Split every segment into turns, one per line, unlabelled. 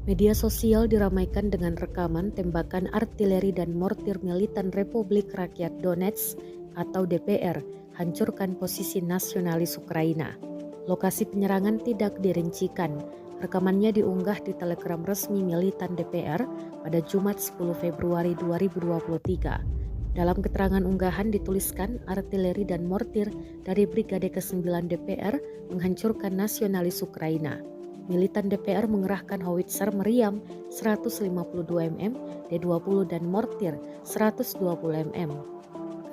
Media sosial diramaikan dengan rekaman tembakan artileri dan mortir militan Republik Rakyat Donetsk atau DPR hancurkan posisi nasionalis Ukraina. Lokasi penyerangan tidak dirincikan. Rekamannya diunggah di Telegram resmi militan DPR pada Jumat 10 Februari 2023. Dalam keterangan unggahan dituliskan artileri dan mortir dari Brigade ke-9 DPR menghancurkan nasionalis Ukraina. Militan DPR mengerahkan howitzer meriam 152 mm, D20 dan mortir 120 mm.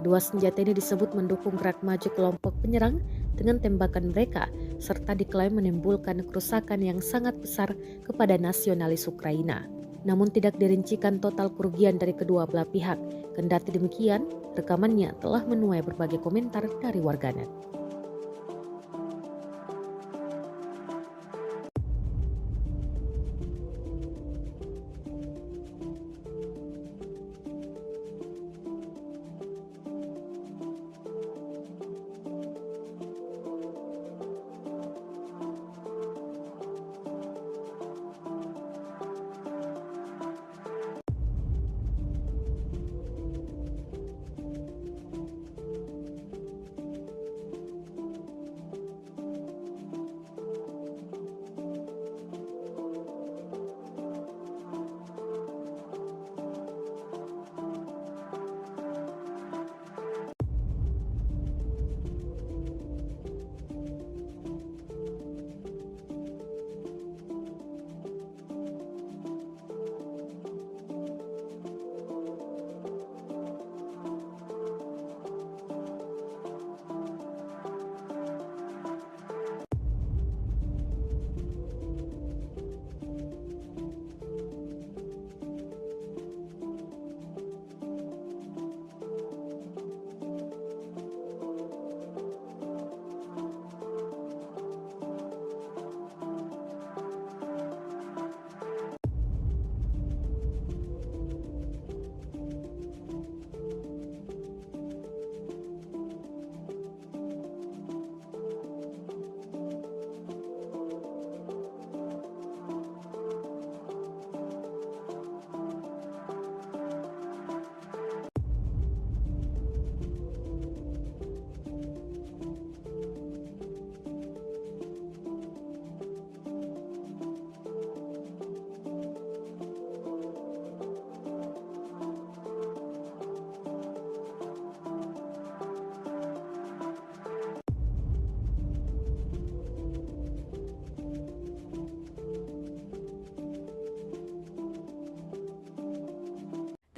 Kedua senjata ini disebut mendukung gerak maju kelompok penyerang dengan tembakan mereka, serta diklaim menimbulkan kerusakan yang sangat besar kepada nasionalis Ukraina. Namun tidak dirincikan total kerugian dari kedua belah pihak. Kendati demikian, rekamannya telah menuai berbagai komentar dari warganet.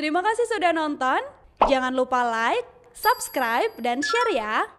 Terima kasih sudah nonton. Jangan lupa like, subscribe, dan share ya.